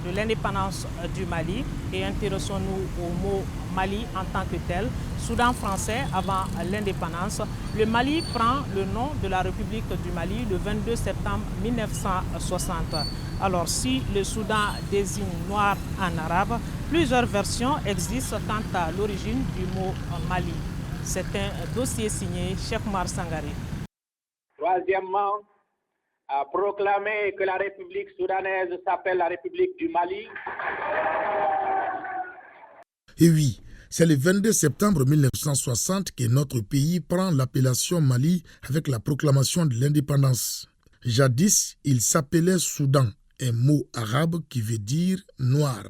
de l'indépendance du Mali et intéressons-nous au mot Mali en tant que tel. Soudan français avant l'indépendance. Le Mali prend le nom de la République du Mali le 22 septembre 1960. Alors si le Soudan désigne noir en arabe, plusieurs versions existent quant à l'origine du mot Mali. C'est un dossier signé Cheikh Oumar Sangaré. Troisièmement, à proclamer que la République soudanaise s'appelle la République du Mali. Et oui, c'est le 22 septembre 1960 que notre pays prend l'appellation Mali avec la proclamation de l'indépendance. Jadis, il s'appelait Soudan, un mot arabe qui veut dire noir.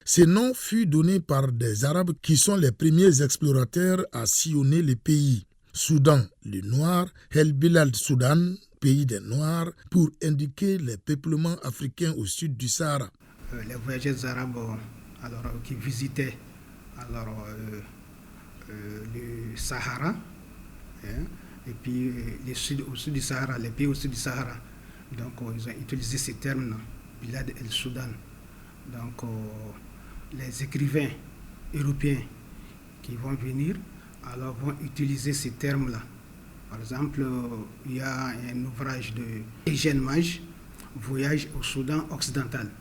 Ce nom fut donné par des Arabes qui sont les premiers explorateurs à sillonner le pays. Soudan, le noir, El Bilad Soudan, pays des Noirs, pour indiquer les peuplements africains au sud du Sahara. Les voyageurs arabes qui visitaient le Sahara, et puis au sud du Sahara, les pays au sud du Sahara. Donc ils ont utilisé ces termes, Bilad el Soudan. Donc les écrivains européens qui vont venir alors vont utiliser ces termes-là. Par exemple, il y a un ouvrage de Eugène Mage, Voyage au Soudan occidental.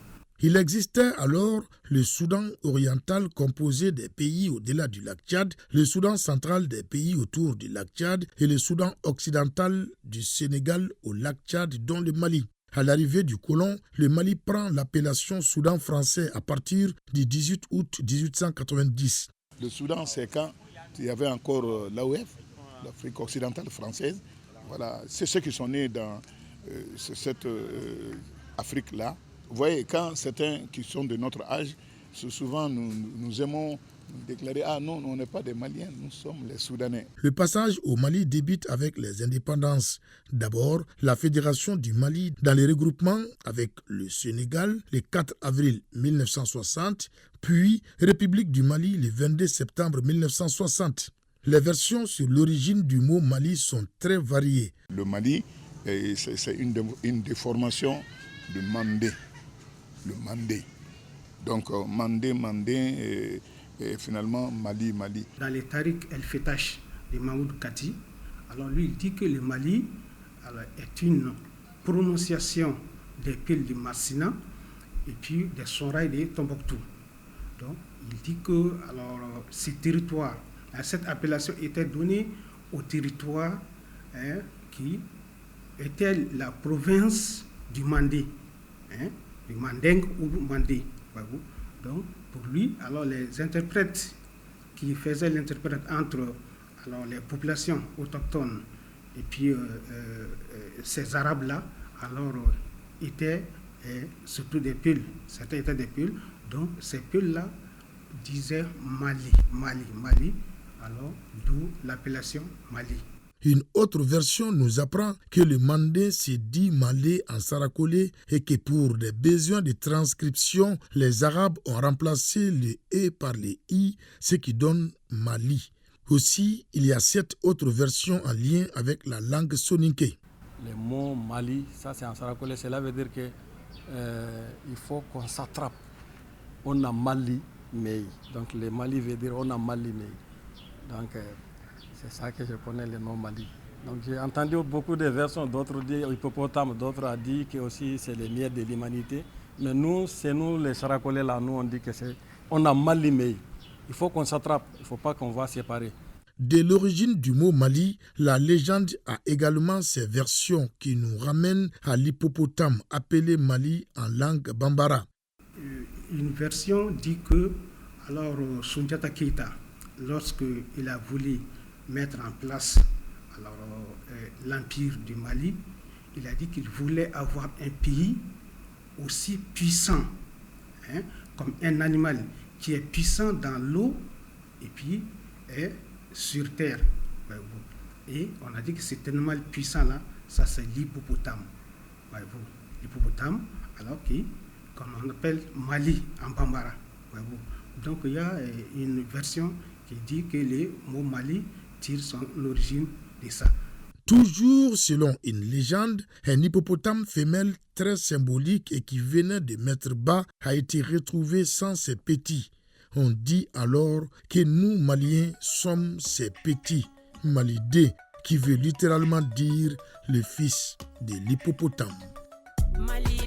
Il existait alors le Soudan oriental composé des pays au-delà du lac Tchad, le Soudan central des pays autour du lac Tchad et le Soudan occidental du Sénégal au lac Tchad, dont le Mali. À l'arrivée du colon, le Mali prend l'appellation Soudan français à partir du 18 août 1890. Le Soudan, c'est quand il y avait encore l'AOF, l'Afrique occidentale française. Voilà, c'est ceux qui sont nés dans cette Afrique-là. Vous voyez, quand certains qui sont de notre âge, souvent nous aimons déclarer « Ah non, on n'est pas des Maliens, nous sommes les Soudanais ». Le passage au Mali débute avec les indépendances. D'abord, la Fédération du Mali dans les regroupements avec le Sénégal le 4 avril 1960, puis République du Mali le 22 septembre 1960. Les versions sur l'origine du mot Mali sont très variées. Le Mali, c'est une déformation de Mandé. Le Mandé. Donc Mandé, et finalement Mali. Dans les Tariq el-Fetash de Mahmoud Kati, alors lui il dit que le Mali est une prononciation des piles du Massina et puis des Soraï de Tombouctou. Donc il dit que ces territoires, cette appellation était donnée au territoire qui était la province du Mandé, du Mandeng ou du Mandé. Donc, pour lui, alors les interprètes qui faisaient l'interprète entre les populations autochtones et puis ces Arabes-là, étaient surtout des Peuls. Certains étaient des Peuls, donc ces Peuls-là disaient Mali, alors d'où l'appellation Mali. Une autre version nous apprend que le mandé se dit malais en sarakolé et que pour des besoins de transcription, les Arabes ont remplacé le E par le I, ce qui donne Mali. Aussi, il y a 7 autres versions en lien avec la langue soninké. Le mot Mali, ça c'est en sarakolé, cela veut dire que il faut qu'on s'attrape. On a Mali, mais donc le Mali veut dire on a Mali, mais donc c'est ça que je connais le nom Mali. Donc j'ai entendu beaucoup de versions, d'autres disent hippopotame, d'autres ont dit que aussi c'est les miels de l'humanité. Mais nous, c'est nous les Sarakolais là, nous on dit que c'est on a Mali, mais il faut qu'on s'attrape, il ne faut pas qu'on va séparer. De l'origine du mot Mali, la légende a également ses versions qui nous ramènent à l'hippopotame appelé Mali en langue bambara. Une version dit que Soundiata Keïta, lorsqu'il a voulu mettre en place l'empire du Mali, il a dit qu'il voulait avoir un pays aussi puissant, comme un animal qui est puissant dans l'eau et puis sur terre. Et on a dit que cet animal puissant-là, ça c'est l'hippopotame. L'hippopotame, comme on appelle Mali en bambara. Donc il y a une version qui dit que le mot Mali tire son origine de ça. Toujours selon une légende, un hippopotame femelle très symbolique et qui venait de mettre bas a été retrouvé sans ses petits. On dit alors que nous, Maliens, sommes ses petits, Malidé, qui veut littéralement dire le fils de l'hippopotame. Mali.